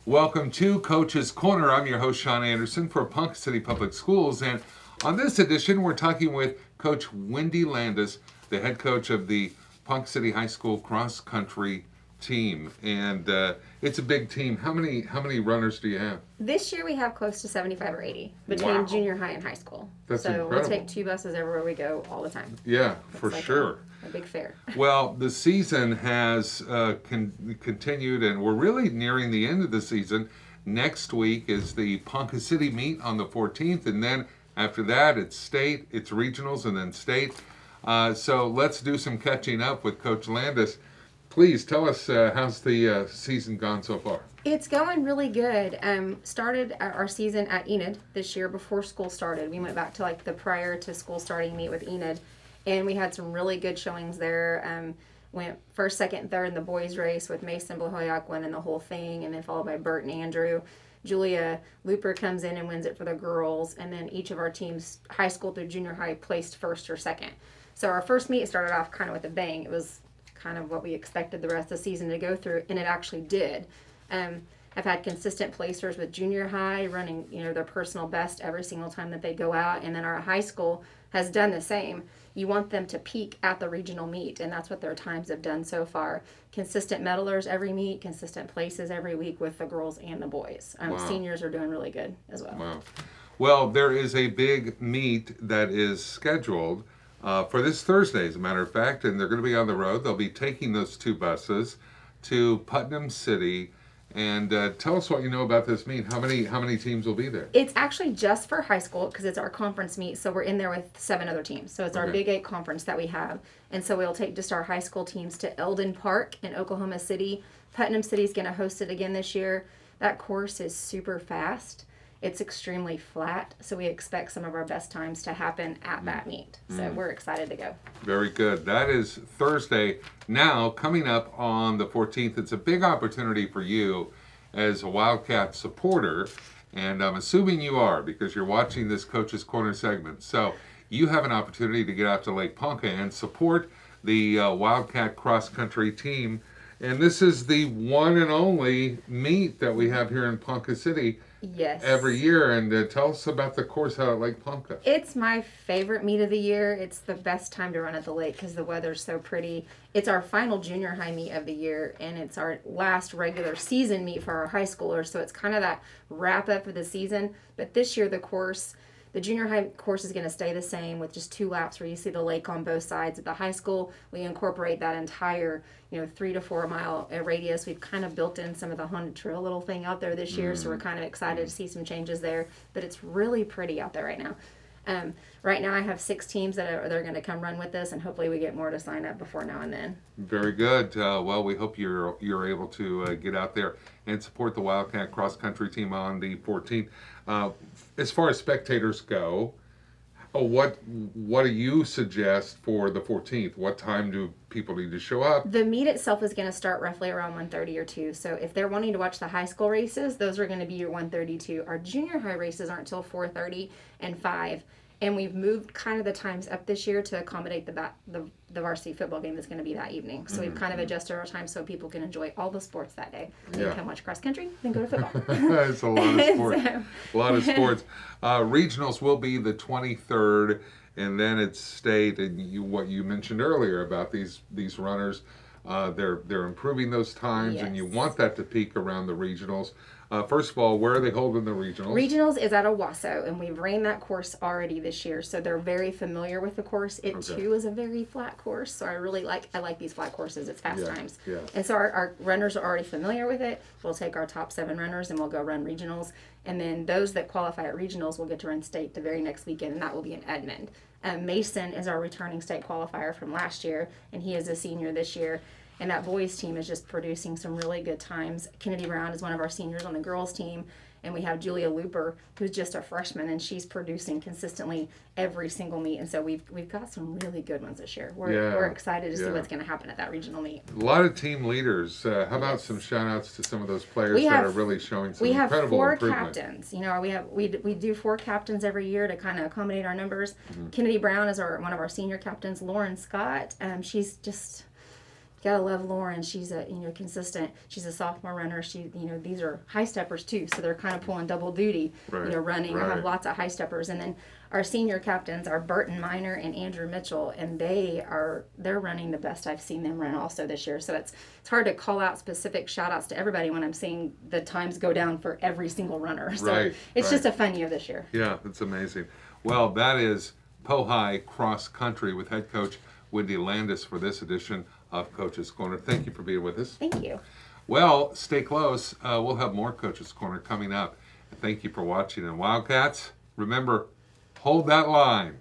Welcome to Coach's Corner. I'm your host, Sean Anderson for Ponca City Public Schools. And on this edition, we're talking with Coach Wendy Landes, the head coach of the Ponca City High School cross country team. And it's a big team. How many runners do you have? This year we have close to 75 or 80 between Wow. junior high and high school. That's so incredible. we take 2 buses everywhere we go all the time. Yeah, It's for like sure. A big fair. Well, the season has continued, and we're really nearing the end of the season. Next week is the Ponca City meet on the 14th, and then after that, it's state, it's regionals, and then state. So let's do some catching up with Coach Landes. Please tell us how's the season gone so far? It's going really good. Started our season at Enid this year before school started. We went back to like the prior to school starting meet with Enid, and we had some really good showings there. Went first, second, third in the boys race with Mason Blahoyak winning the whole thing, and then followed by Bert and Andrew. Julia Looper comes in and wins it for the girls, and then each of our teams, high school through junior high, placed first or second. So our first meet started off kind of with a bang. It was kind of what we expected the rest of the season to go through, and it actually did. I've had consistent placers with junior high running, their personal best every single time that they go out, and then our high school has done the same. You want them to peak at the regional meet, and that's what their times have done so far. Consistent medalers every meet, consistent places every week with the girls and the boys. Wow. Seniors are doing really good as well. Wow. Well, there is a big meet that is scheduled for this Thursday, as a matter of fact, and they're going to be on the road. They'll be taking those 2 buses to Putnam City. And tell us what you know about this meet. How many teams will be there? It's actually just for high school because it's our conference meet, so we're in there with 7 other teams. So it's our Big 8 conference that we have. And so we'll take just our high school teams to Eldon Park in Oklahoma City. Putnam City's going to host it again this year. That course is super fast. It's extremely flat, so we expect some of our best times to happen at that meet. So we're excited to go. Very good. That is Thursday. Now, coming up on the 14th, it's a big opportunity for you as a Wildcat supporter, and I'm assuming you are because you're watching this Coach's Corner segment. So you have an opportunity to get out to Lake Ponca and support the Wildcat cross-country team. And this is the one and only meet that we have here in Ponca City. Yes. Every year. And tell us about the course out at Lake Ponca. It's my favorite meet of the year. It's the best time to run at the lake because the weather's so pretty. It's our final junior high meet of the year, and it's our last regular season meet for our high schoolers. So it's kind of that wrap up of the season. But this year, the junior high course is going to stay the same with just 2 laps where you see the lake on both sides. At the high school, we incorporate that entire 3 to 4 mile radius. We've kind of built in some of the haunted trail little thing out there this year, so we're kind of excited to see some changes there. But it's really pretty out there right now. Right now I have 6 teams they're going to come run with us, and hopefully we get more to sign up before now and then. Very good. Well, we hope you're able to get out there and support the Wildcat cross country team on the 14th. As far as spectators go, what do you suggest for the 14th? What time do people need to show up? The meet itself is going to start roughly around 1:30 or 2. So if they're wanting to watch the high school races, those are going to be your 1:32. Our junior high races aren't till 4:30 and 5. And we've moved kind of the times up this year to accommodate the varsity football game that's going to be that evening. So we've kind of adjusted our time so people can enjoy all the sports that day. They can watch cross country, then go to football. It's a lot of sports. A lot of sports. Regionals will be the 23rd, and then it's state. And what you mentioned earlier about these runners, they're improving those times, and you want that to peak around the regionals. First of all, where are they holding the regionals? Regionals is at Owasso, and we've ran that course already this year, so they're very familiar with the course. It too is a very flat course, so I like these flat courses. It's fast times. Yeah. And so our runners are already familiar with it. We'll take our top 7 runners and we'll go run regionals, and then those that qualify at regionals will get to run state the very next weekend, and that will be in Edmond. Mason is our returning state qualifier from last year, and he is a senior this year. And that boys team is just producing some really good times. Kennedy Brown is one of our seniors on the girls team. And we have Julia Looper, who's just a freshman, and she's producing consistently every single meet. And so we've got some really good ones this year. We're excited to see what's going to happen at that regional meet. A lot of team leaders. How about some shout outs to some of those players that are really showing some incredible improvement? We have 4 captains. We do 4 captains every year to kind of accommodate our numbers. Kennedy Brown is one of our senior captains. Lauren Scott, she's Gotta love Lauren. She's a consistent. She's a sophomore runner. These are high steppers too, so they're kind of pulling double duty. Right, Running. I right. have lots of high steppers, and then our senior captains are Burton Miner and Andrew Mitchell, and they're running the best I've seen them run also this year. So it's hard to call out specific shout outs to everybody when I'm seeing the times go down for every single runner. So Right, it's right. just a fun year this year. Yeah, that's amazing. Well, that is Pohai Cross Country with head coach Wendy Landes for this edition of Coach's Corner. Thank you for being with us. Thank you. Well, stay close. We'll have more Coach's Corner coming up. Thank you for watching. And Wildcats, remember, hold that line.